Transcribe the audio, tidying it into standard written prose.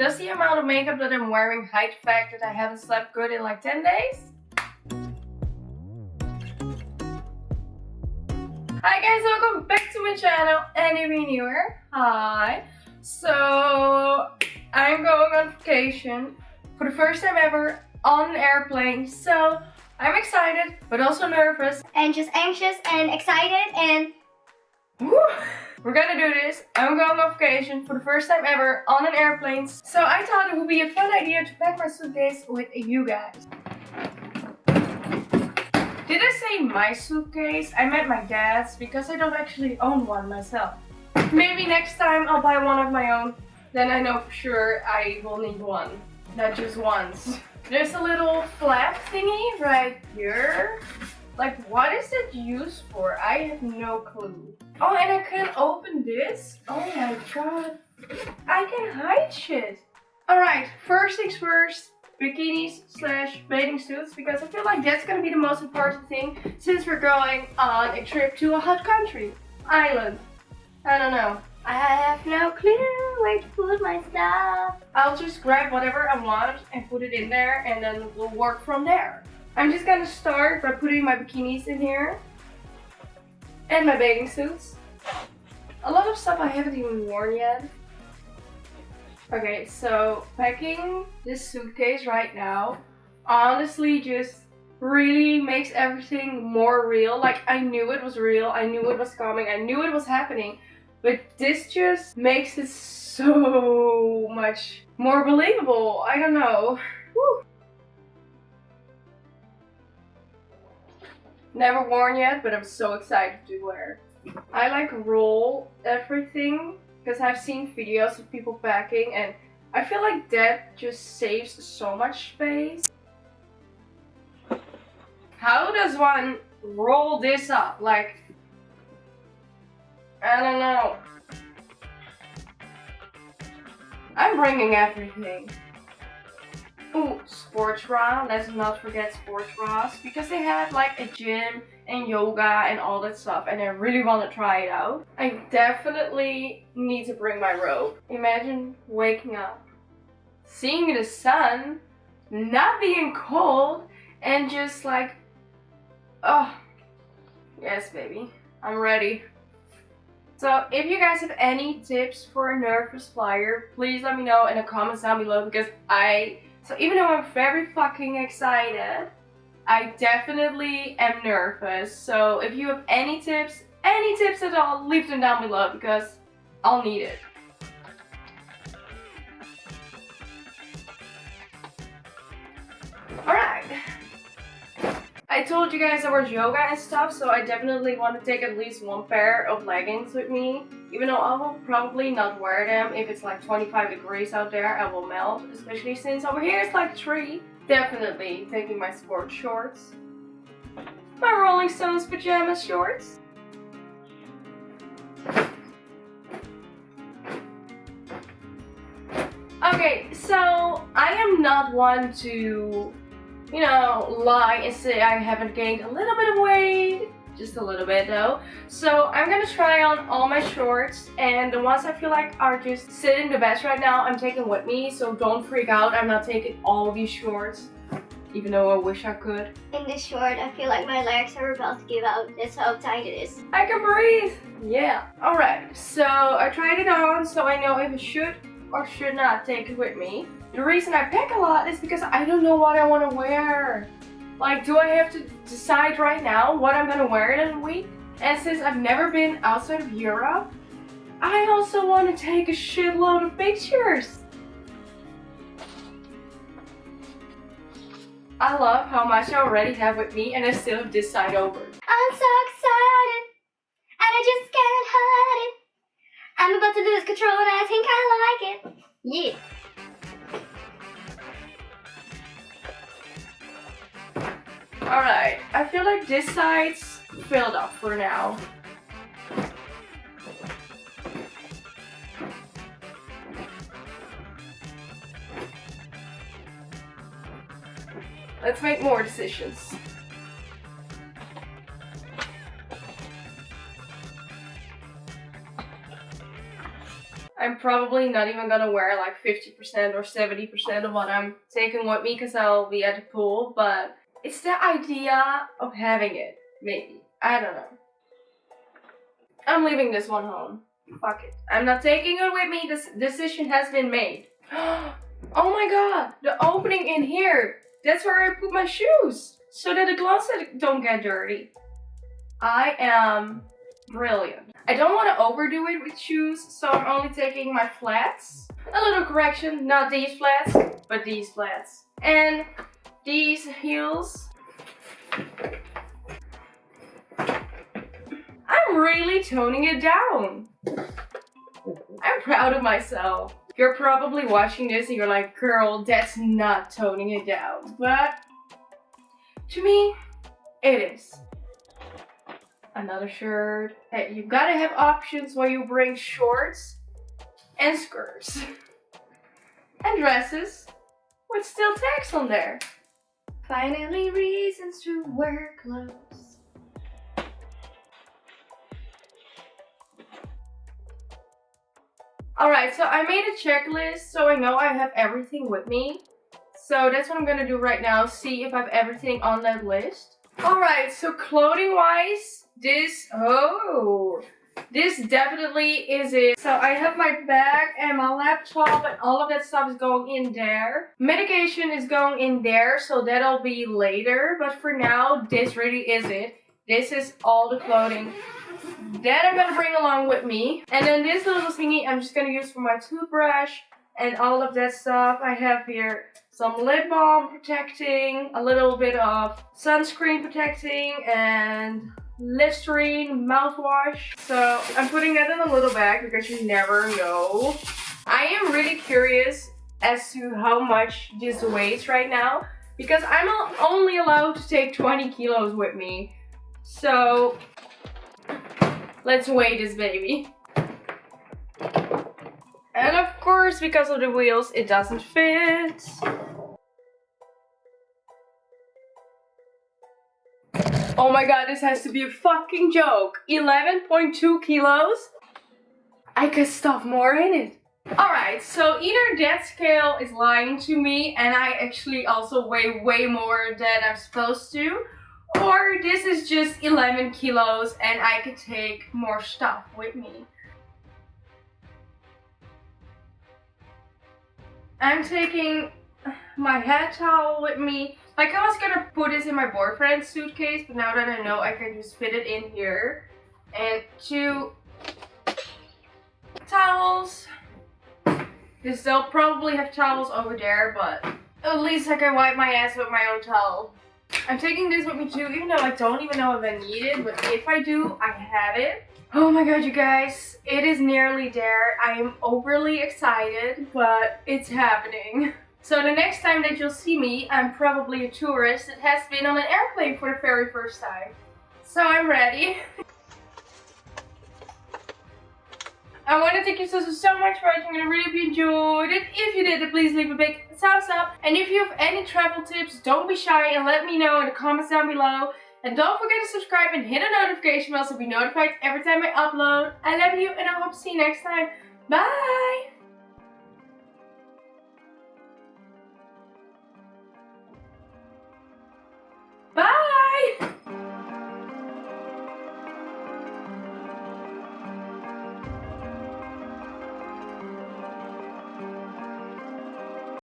Does the amount of makeup that I'm wearing hide the fact that I haven't slept good in like 10 days? Hi guys, welcome back to my channel, and if you're newer, hi. So, I'm going on vacation for the first time ever on an airplane, so I'm excited, but also nervous. And just anxious and excited and... Woo! We're gonna do this. I'm going on vacation for the first time ever on an airplane. So I thought it would be a fun idea to pack my suitcase with you guys. Did I say my suitcase? I meant my dad's because I don't actually own one myself. Maybe next time I'll buy one of my own. Then I know for sure I will need one. Not just once. There's a little flap thingy right here. Like, what is it used for? I have no clue. Oh, and I can open this. Oh my god. I can hide shit. Alright, first things first. Bikinis / bathing suits, because I feel like that's gonna be the most important thing since we're going on a trip to a hot country. Island. I don't know. I have no clue where to put my stuff. I'll just grab whatever I want and put it in there, and then we'll work from there. I'm just gonna start by putting my bikinis in here. And my bathing suits. A lot of stuff I haven't even worn yet. Okay, so packing this suitcase right now honestly just really makes everything more real. Like, I knew it was real, I knew it was coming, I knew it was happening. But this just makes it so much more believable. I don't know. Woo. Never worn yet, but I'm so excited to wear. I like roll everything because I've seen videos of people packing and I feel like that just saves so much space. How does one roll this up? Like, I don't know. I'm bringing everything. Ooh, sports bra. Let's not forget sports bras because they have like a gym and yoga and all that stuff and I really want to try it out. I definitely need to bring my robe. Imagine waking up, seeing the sun, not being cold, and just like, oh, yes baby, I'm ready. So if you guys have any tips for a nervous flyer, please let me know in the comments down below because so even though I'm very fucking excited, I definitely am nervous. So if you have any tips at all, leave them down below because I'll need it. Alright. I told you guys I was yoga and stuff, so I definitely want to take at least one pair of leggings with me. Even though I will probably not wear them if it's like 25 degrees out there, I will melt. Especially since over here it's like 3. Definitely taking my sports shorts. My Rolling Stones pajama shorts. Okay, so I am not one to, you know, lie and say I haven't gained a little bit of weight. Just a little bit though. So I'm gonna try on all my shorts, and the ones I feel like are just sitting the best right now I'm taking with me, so don't freak out. I'm not taking all these shorts, even though I wish I could. In this short, I feel like my legs are about to give out. That's how tight it is. I can breathe! Yeah. Alright, so I tried it on so I know if I should or should not take it with me. The reason I pack a lot is because I don't know what I want to wear. Like, do I have to decide right now what I'm gonna wear in a week? And since I've never been outside of Europe, I also want to take a shitload of pictures. I love how much I already have with me and I still have this side over. I'm so excited and I just can't hide it. I'm about to lose control and I think I like it. Yeah. Alright, I feel like this side's filled up for now. Let's make more decisions. I'm probably not even gonna wear like 50% or 70% of what I'm taking with me because I'll be at the pool, but it's the idea of having it, maybe. I don't know. I'm leaving this one home. Fuck it. I'm not taking it with me. This decision has been made. Oh my god, the opening in here. That's where I put my shoes so that the gloves don't get dirty. I am brilliant. I don't want to overdo it with shoes, so I'm only taking my flats. A little correction, not these flats, but these flats. And these heels. I'm really toning it down. I'm proud of myself. You're probably watching this and you're like, girl, that's not toning it down. But to me, it is. Another shirt. Hey, you gotta have options when you bring shorts and skirts. And dresses with still tags on there. Finally reasons to wear clothes. Alright, so I made a checklist so I know I have everything with me. So that's what I'm gonna do right now, see if I have everything on that list. Alright, so clothing wise, this definitely is it. So I have my bag and my laptop and all of that stuff is going in there. Medication is going in there, so that'll be later. But for now, this really is it. This is all the clothing that I'm gonna bring along with me. And then this little thingy I'm just gonna use for my toothbrush and all of that stuff. I have here some lip balm protecting, a little bit of sunscreen protecting, and Listerine mouthwash. So I'm putting that in a little bag because you never know. I am really curious as to how much this weighs right now because I'm only allowed to take 20 kilos with me. So let's weigh this baby. And of course, because of the wheels, it doesn't fit. Oh my god, this has to be a fucking joke. 11.2 kilos? I could stuff more in it. Alright, so either that scale is lying to me and I actually also weigh way more than I'm supposed to, or this is just 11 kilos and I could take more stuff with me. I'm taking my head towel with me. Like I was gonna put this in my boyfriend's suitcase, but now that I know I can just fit it in here. And 2 towels. Because they'll probably have towels over there, but at least I can wipe my ass with my own towel. I'm taking this with me too, even though I don't even know if I need it, but if I do, I have it. Oh my god, you guys, it is nearly there. I am overly excited, but it's happening. So the next time that you'll see me, I'm probably a tourist that has been on an airplane for the very first time. So I'm ready. I want to thank you so much for watching. I really hope you enjoyed it. If you did, then please leave a big thumbs up. And if you have any travel tips, don't be shy and let me know in the comments down below. And don't forget to subscribe and hit the notification bell so be notified every time I upload. I love you and I hope to see you next time. Bye!